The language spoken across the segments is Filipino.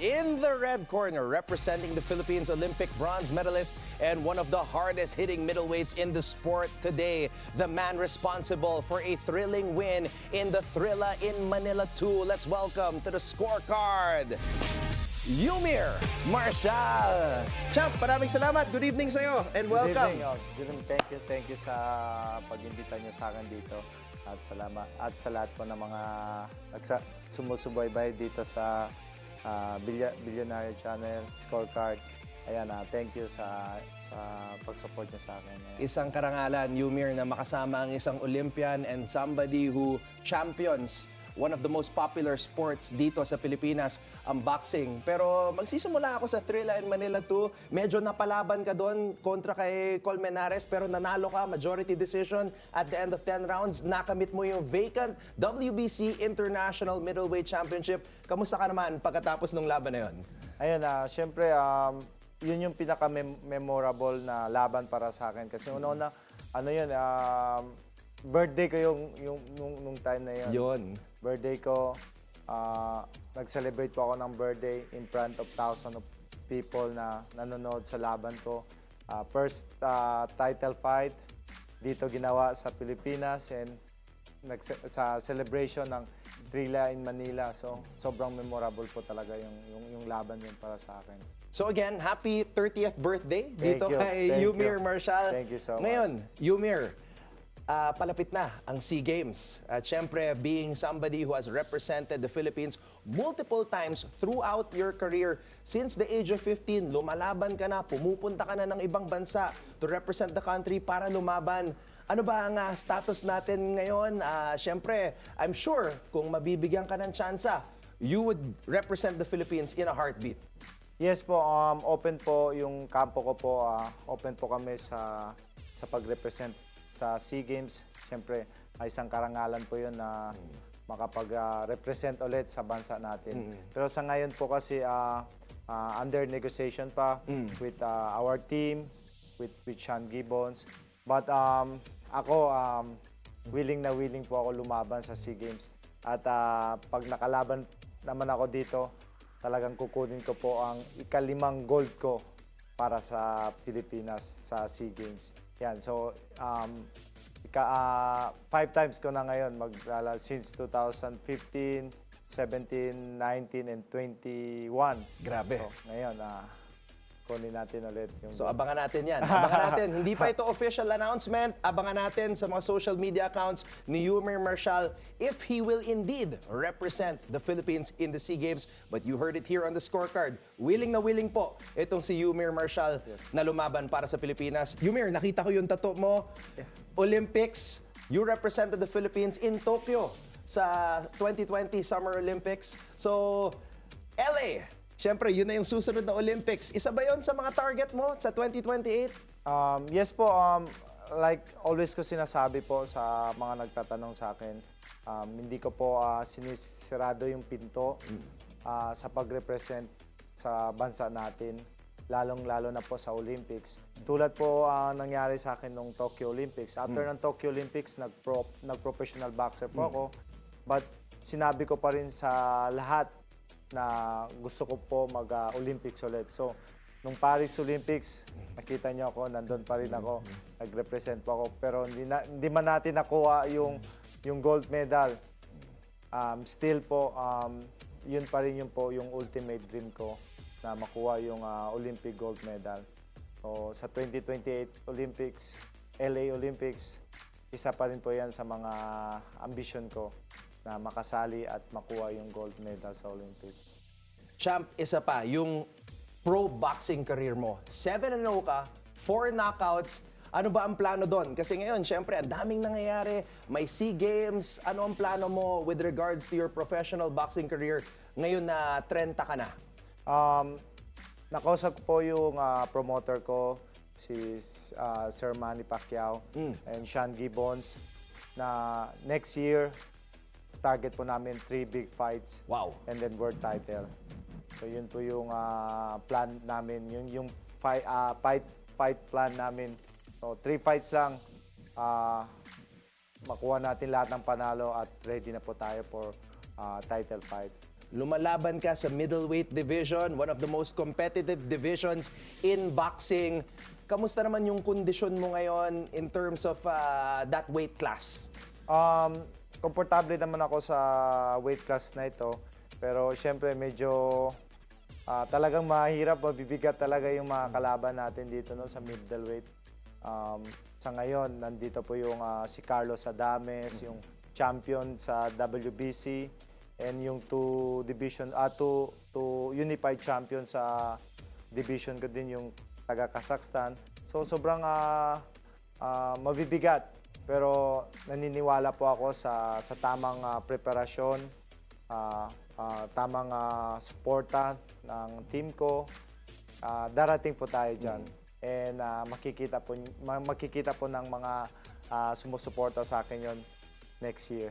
in the red corner, representing the Philippines, Olympic bronze medalist and one of the hardest hitting middleweights in the sport today. The man responsible for a thrilling win in the Thrilla in Manila 2. Let's welcome to the scorecard, Yumir Marshall. Champ, maraming salamat. Good evening sa'yo and welcome. Good evening. Thank you sa pag-imbita niyo sa akin dito. At salamat at sa lahat po ng mga sumusubaybay dito sa Billionaire Channel Scorecard. Ayan, thank you sa pag-support niyo sa akin. Ayan. Isang karangalan, Yumir, na makasama ang isang Olympian and somebody who champions one of the most popular sports dito sa Pilipinas, ang boxing. Pero magsisimula ako sa Thrilla in Manila 2. Medyo napalaban ka doon kontra kay Colmenares, pero nanalo ka, majority decision at the end of 10 rounds. Nakamit mo yung vacant WBC International Middleweight Championship. Kamusta ka naman pagkatapos ng laban na yun? Ayun, syempre, yun yung pinaka-memorable na laban para sa akin. Kasi una-una, birthday ko nung time na yun. Yun. Birthday ko, nag-celebrate po ako ng birthday in front of thousands of people na nanonood sa laban ko. First title fight dito ginawa sa Pilipinas and sa celebration ng Thrilla in Manila. So, sobrang memorable po talaga yung laban yun para sa akin. So again, happy 30th birthday dito Thank you. kay Thank Yumir you. Marshall. Thank you so much. Ngayon, Yumir, palapit na ang SEA Games. At syempre, being somebody who has represented the Philippines multiple times throughout your career, since the age of 15, lumalaban ka na, pumupunta ka na ng ibang bansa to represent the country para lumaban. Ano ba ang status natin ngayon? Syempre, I'm sure kung mabibigyan ka ng tsansa, you would represent the Philippines in a heartbeat. Yes po, open po yung kampo ko po. Open po kami sa pag-represent sa SEA Games. Siyempre, ay isang karangalan po yun na makapag-represent ulit sa bansa natin. Pero sa ngayon po kasi under negotiation pa with our team, with Sean Gibbons. But ako, willing na willing po ako lumaban sa SEA Games. At pag nakalaban naman ako dito, talagang kukunin ko po ang ika-5 gold ko para sa Pilipinas sa SEA Games. Yan, so 5 times ko na ngayon since 2015, 17, 19, and 21. Grabe. So, ngayon, kunin natin ulit yung... So abangan natin yan. Abangan natin. Hindi pa ito official announcement. Abangan natin sa mga social media accounts ni Yumir Marshall if he will indeed represent the Philippines in the SEA Games. But you heard it here on the scorecard. Willing na willing po itong si Yumir Marshall na lumaban para sa Pilipinas. Yumir, nakita ko yung tattoo mo. Olympics, you represented the Philippines in Tokyo sa 2020 Summer Olympics. So, LA, siyempre, yun na yung susunod na Olympics. Isa ba yun sa mga target mo sa 2028? Yes po, like always ko sinasabi po sa mga nagtatanong sa akin, hindi ko po sinisirado yung pinto sa pag-represent sa bansa natin, lalong-lalo na po sa Olympics. Tulad po nangyari sa akin nung Tokyo Olympics. After ng Tokyo Olympics, nag-professional boxer po ako. But sinabi ko pa rin sa lahat na gusto ko po mag-Olympics ulit. So, nung Paris Olympics, nakita niyo ako, nandun pa rin ako, nag-represent po ako. Pero hindi man natin nakuha yung gold medal. Still po, yun pa rin yung ultimate dream ko na makuha yung Olympic gold medal. So, sa 2028 Olympics, LA Olympics, isa pa rin po yan sa mga ambition ko na makasali at makuha yung gold medal sa Olympics. Champ, isa pa, yung pro boxing career mo. 7-0 ka, 4 knockouts. Ano ba ang plano doon? Kasi ngayon, syempre, ang daming nangyayari. May SEA Games. Ano ang plano mo with regards to your professional boxing career ngayon na 30 ka na? Nakausap ko po yung promoter ko, si Sir Manny Pacquiao and Sean Gibbons, na next year, target po namin 3 big fights. Wow. And then world title. So yun po yung plan namin, yung fight plan namin. So 3 fights lang, makuha natin lahat ng panalo at ready na po tayo for title fight. lumalaban ka sa middleweight division, one of the most competitive divisions in boxing. Kamusta naman yung kondisyon mo ngayon in terms of that weight class? Komportable naman ako sa weight class na ito. Pero syempre medyo talagang mahirap, mabibigat talaga yung mga kalaban natin dito no, sa middleweight. Sa ngayon, nandito po yung si Carlos Adames, yung champion sa WBC, and yung two unified champion sa division ko din, yung taga Kazakhstan. So sobrang mabibigat, pero naniniwala po ako sa tamang preparasyon, tamang suporta ng team ko. Darating po tayo dyan. And makikita po ng mga sumusuporta sa akin yon next year.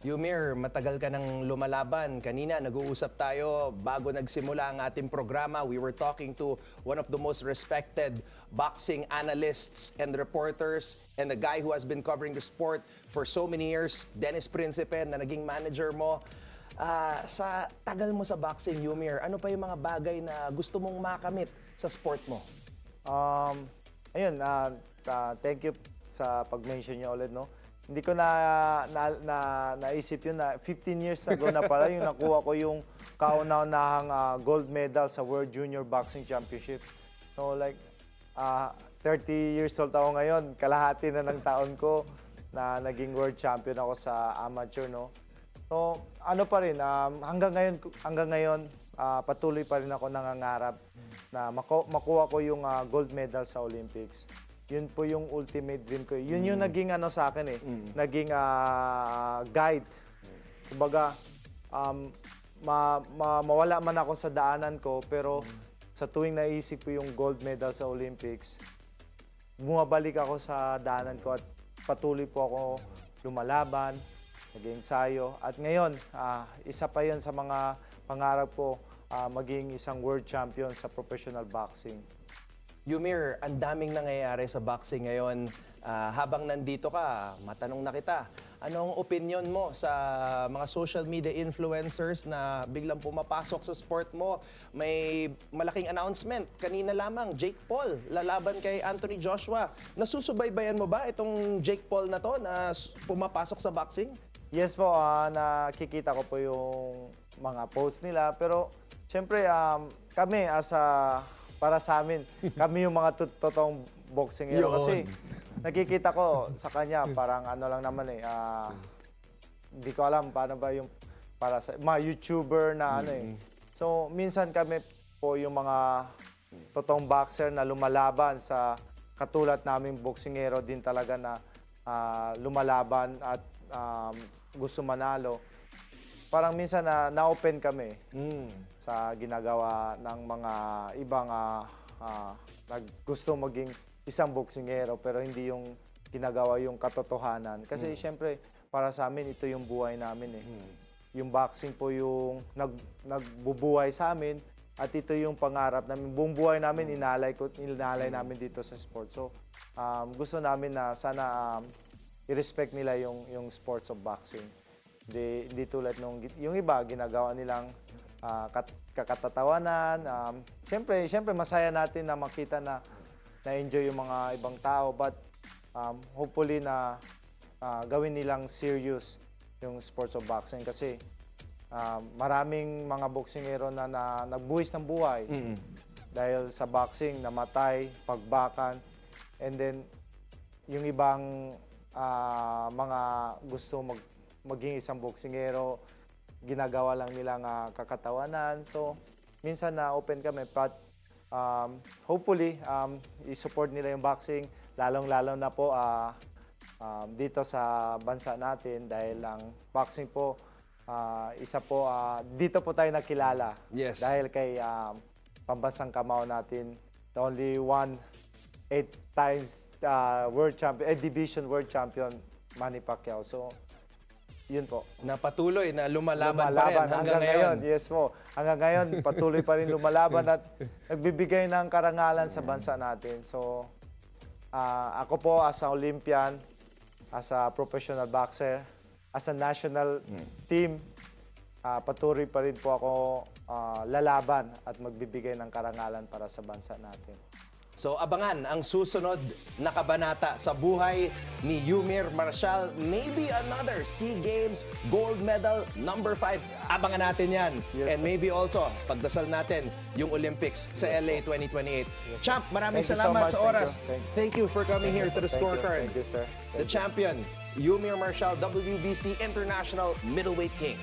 Yumir, matagal ka nang lumalaban. Kanina, nag-uusap tayo bago nagsimula ang ating programa. We were talking to one of the most respected boxing analysts and reporters and the guy who has been covering the sport for so many years, Dennis Principe, na naging manager mo. Sa tagal mo sa boxing, Yumir, ano pa yung mga bagay na gusto mong makamit sa sport mo? Thank you sa pag-mention niyo ulit, no? Hindi ko naisip yun na 15 years ago na pala yung nakuha ko yung kauna-unahang gold medal sa World Junior Boxing Championship. So like, 30 years old ako ngayon, kalahati na ng taon ko na naging world champion ako sa amateur, no? So, ano pa rin, hanggang ngayon, patuloy pa rin ako nangangarap na makuha ko yung gold medal sa Olympics. Yun po yung ultimate dream ko. Yun yung naging sa akin naging guide. Kumbaga, mawala man ako sa daanan ko, pero sa tuwing naisip ko yung gold medal sa Olympics, bumabalik ako sa daanan ko at patuloy po ako lumalaban, nag-ensayo. At ngayon, isa pa yun sa mga pangarap ko, maging isang world champion sa professional boxing. Yumir, ang daming nangyayari sa boxing ngayon. Habang nandito ka, matanong na kita, anong opinion mo sa mga social media influencers na biglang pumapasok sa sport mo? May malaking announcement. Kanina lamang, Jake Paul, lalaban kay Anthony Joshua. Nasusubaybayan mo ba itong Jake Paul na to na pumapasok sa boxing? Yes po, nakikita ko po yung mga post nila. Pero, syempre, kami para sa amin, kami yung mga totoong boxingero. Kasi nakikita ko sa kanya, parang ano lang naman hindi ko alam paano ba yung para sa mga YouTuber na So, minsan kami po yung mga totoong boxer na lumalaban sa katulad naming boxingero din talaga na lumalaban at gusto manalo. Parang minsan na-open kami sa ginagawa ng mga ibang gusto maging isang boksingero pero hindi yung ginagawa yung katotohanan. Kasi syempre, para sa amin, ito yung buhay namin Yung boxing po yung nagbubuhay sa amin at ito yung pangarap namin. Buong buhay namin, inalay namin dito sa sport. So, gusto namin na sana i-respect nila yung sports of boxing. Di tulad nung yung iba, ginagawa nilang kakatatawanan. Siyempre masaya natin na makita na na-enjoy yung mga ibang tao. But hopefully na gawin nilang serious yung sports of boxing. Kasi maraming mga boksingero na nagbuwis ng buhay. Dahil sa boxing, namatay, pagbakan. And then, yung ibang mga gusto maging isang boksingero, ginagawa lang nilang kakatawanan. So, minsan na-open kami. But hopefully, i-support nila yung boxing. Lalong-lalo na po dito sa bansa natin dahil ang boxing po, isa po, dito po tayo nakilala. Yes. Dahil kay pambansang kamao natin, the only 8 times world champion, division world champion, Manny Pacquiao. So, yun po. Na patuloy na lumalaban pa rin hanggang ngayon. Yes po. Hanggang ngayon, patuloy pa rin lumalaban at nagbibigay ng karangalan sa bansa natin. So, ako po as a Olympian, as a professional boxer, as a national team, patuloy pa rin po ako lalaban at magbibigay ng karangalan para sa bansa natin. So abangan ang susunod na kabanata sa buhay ni Yumir Marshall. Maybe another SEA Games gold medal number 5. Abangan natin yan. Yes, And sir. maybe also, pagdasal natin yung Olympics sa LA 2028. Champ, maraming Thank you so salamat much. sa oras. Thank Thank you for coming here to the Thank you. scorecard. Thank you, sir. The champion, Yumir Marshall, WBC International Middleweight King.